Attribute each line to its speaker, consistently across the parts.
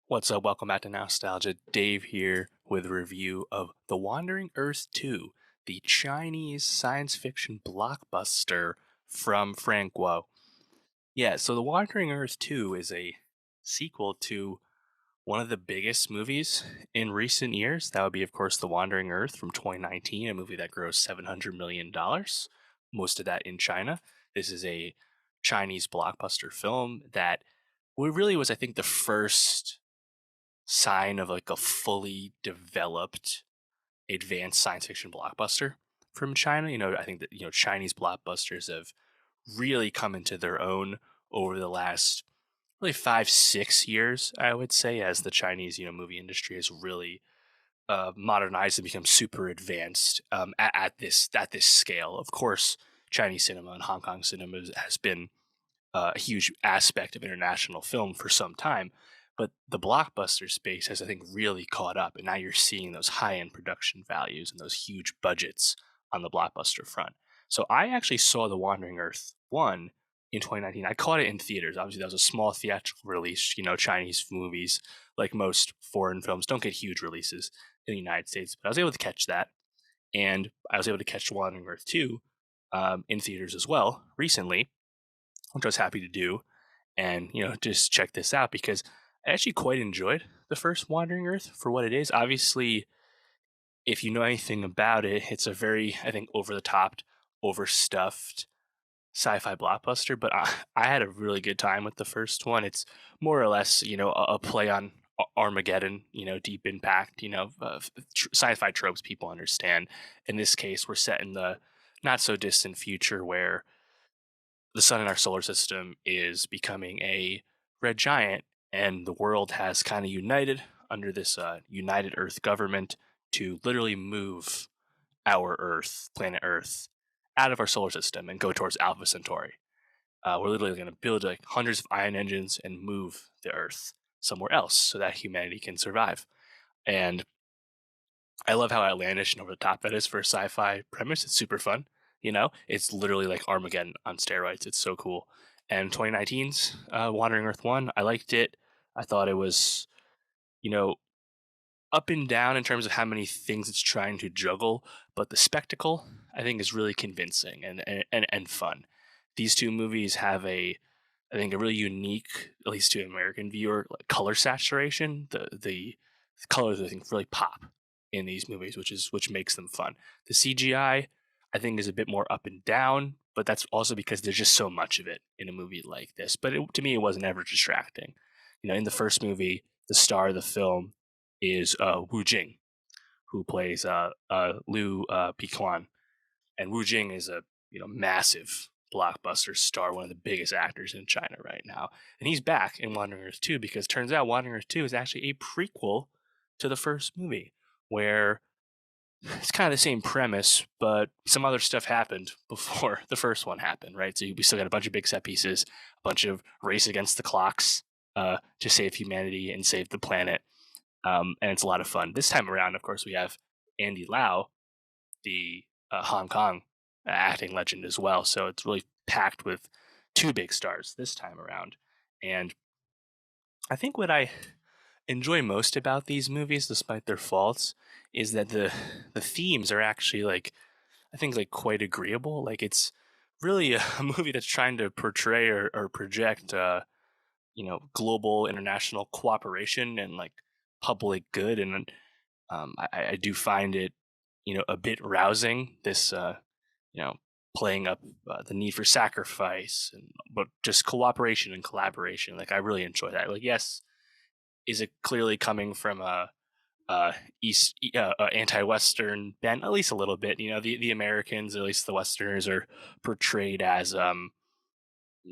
Speaker 1: What's up? Welcome back to Nostalgia. Dave here with a review of The Wandering Earth 2, the Chinese science fiction blockbuster from Frank Guo. Yeah, so The Wandering Earth 2 is a sequel to one of the biggest movies in recent years. That would be, of course, The Wandering Earth from 2019, a movie that grossed $700 million, most of that in China. This is a Chinese blockbuster film that really was, I think, the first sign of like a fully developed advanced science fiction blockbuster from China. I think that Chinese blockbusters have really come into their own over the last really 5 6 years, I would say, as the Chinese movie industry has really modernized and become super advanced at this scale. Of course, Chinese cinema and Hong Kong cinema has been a huge aspect of international film for some time. But the blockbuster space has, I think, really caught up. And now you're seeing those high end production values and those huge budgets on the blockbuster front. So I actually saw The Wandering Earth 1 in 2019. I caught it in theaters. Obviously, that was a small theatrical release. Chinese movies, like most foreign films, don't get huge releases in the United States. But I was able to catch that. And I was able to catch Wandering Earth 2 in theaters as well recently, which I was happy to do, and just check this out because I actually quite enjoyed the first Wandering Earth for what it is. Obviously, if you know anything about it, it's a very, I think, over the top, overstuffed sci-fi blockbuster. But I had a really good time with the first one. It's more or less, a play on Armageddon, Deep Impact, sci-fi tropes people understand. In this case, we're set in the not so distant future where the sun in our solar system is becoming a red giant, and the world has kind of united under this United Earth government to literally move our Earth, planet Earth, out of our solar system and go towards Alpha Centauri. We're literally going to build like hundreds of ion engines and move the Earth somewhere else so that humanity can survive. And I love how outlandish and over the top that is for a sci-fi premise. It's super fun. It's literally like Armageddon on steroids. It's so cool. And 2019's Wandering Earth 1, I liked it. I thought it was, you know, up and down in terms of how many things it's trying to juggle, but the spectacle I think is really convincing and fun. These two movies have I think a really unique, at least to an American viewer, like color saturation. The colors I think really pop in these movies, which makes them fun. The CGI think is a bit more up and down, but that's also because there's just so much of it in a movie like this. But to me, it wasn't ever distracting. In the first movie, the star of the film is Jing, who plays Liu Piquan, and Wu Jing is a massive blockbuster star, one of the biggest actors in China right now, and he's back in Wandering Earth 2 because it turns out Wandering Earth 2 is actually a prequel to the first movie, where it's kind of the same premise, but some other stuff happened before the first one happened, right? So we still got a bunch of big set pieces, a bunch of race against the clocks to save humanity and save the planet, and it's a lot of fun. This time around, of course, we have Andy Lau, the Hong Kong acting legend as well. So it's really packed with two big stars this time around. And I think what I enjoy most about these movies, despite their faults, is that the themes are actually like I think like quite agreeable. Like it's really a movie that's trying to portray or project global international cooperation and like public good. And I do find it a bit rousing, this you know playing up the need for sacrifice, and but just cooperation and collaboration. Like I really enjoy that. Like, yes, is it clearly coming from a anti-western bent, at least a little bit. The Americans, at least the westerners, are portrayed as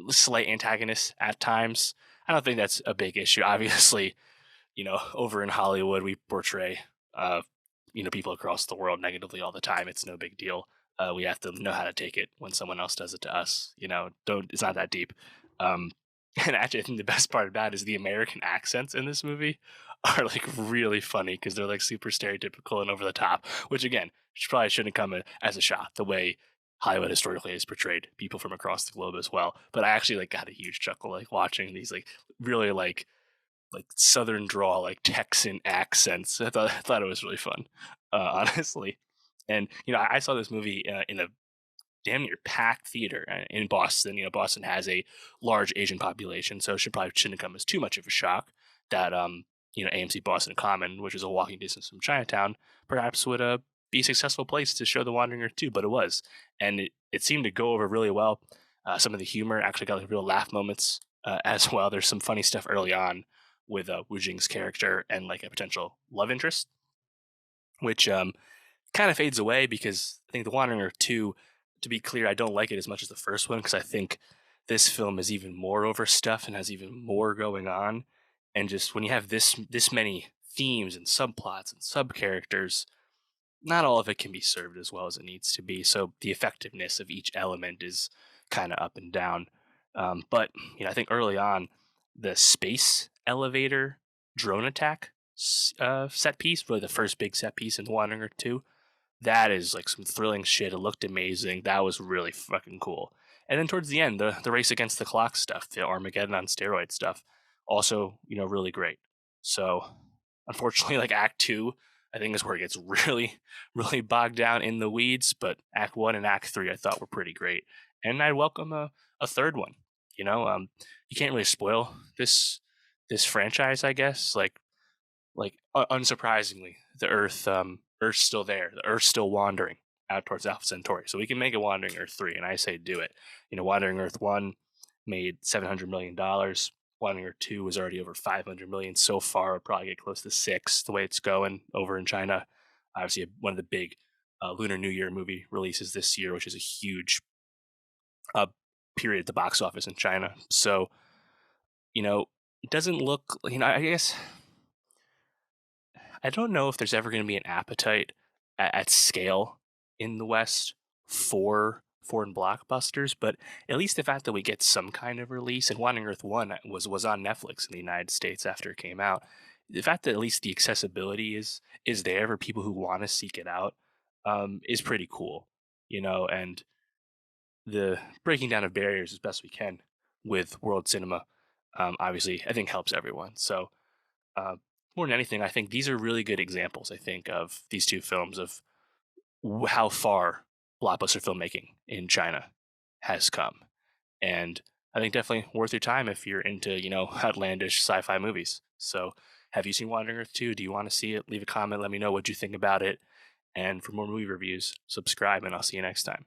Speaker 1: slight antagonists at times. I don't think that's a big issue. Obviously, over in Hollywood, we portray, people across the world negatively all the time. It's no big deal. We have to know how to take it when someone else does it to us. Don't. It's not that deep. Um, and actually, I think the best part about it is the American accents in this movie are like really funny because they're like super stereotypical and over the top. Which again, probably shouldn't come as a shock. The way Hollywood historically has portrayed people from across the globe as well. But I actually like got a huge chuckle like watching these like really like like Southern drawl, like Texan accents. I thought it was really fun, honestly. And I saw this movie in a damn near packed theater in Boston. Boston has a large Asian population, so it shouldn't come as too much of a shock that AMC Boston Common, which is a walking distance from Chinatown, perhaps would be a successful place to show The Wandering Earth 2, but it was, and it seemed to go over really well. Some of the humor actually got like real laugh moments as well. There's some funny stuff early on with Wu Jing's character and like a potential love interest, which kind of fades away because I think The Wandering Earth 2, to be clear, I don't like it as much as the first one because I think this film is even more overstuffed and has even more going on. And just when you have this many themes and subplots and sub characters, not all of it can be served as well as it needs to be. So the effectiveness of each element is kind of up and down. But I think early on, the space elevator drone attack set piece, really the first big set piece in The Wandering Earth 2, that is like some thrilling shit. It looked amazing. That was really fucking cool. And then towards the end, the race against the clock stuff, the Armageddon on steroid stuff, also really great. So unfortunately, like Act Two, I think is where it gets really really bogged down in the weeds. But Act One and Act Three, I thought were pretty great, and I welcome a third one. You can't really spoil this franchise, I guess. Unsurprisingly, the Earth's still there. The Earth's still wandering out towards Alpha Centauri. So we can make a Wandering Earth 3, and I say do it. Wandering Earth 1 made $700 million. Wandering Earth 2 was already over 500 million so far. It'll probably get close to 6 the way it's going over in China. Obviously, one of the big Lunar New Year movie releases this year, which is a huge uh, period at the box office in China. So, it doesn't look, I guess I don't know if there's ever going to be an appetite at scale in the West for foreign blockbusters, but at least the fact that we get some kind of release, and Wandering Earth One was on Netflix in the United States after it came out. The fact that at least the accessibility is there for people who want to seek it out is pretty cool, and the breaking down of barriers as best we can with world cinema, obviously I think helps everyone. So uh, more than anything, I think these are really good examples. I think of these two films of how far blockbuster filmmaking in China has come, and I think definitely worth your time if you're into outlandish sci-fi movies. So, have you seen Wandering Earth 2? Do you want to see it? Leave a comment. Let me know what you think about it. And for more movie reviews, subscribe, and I'll see you next time.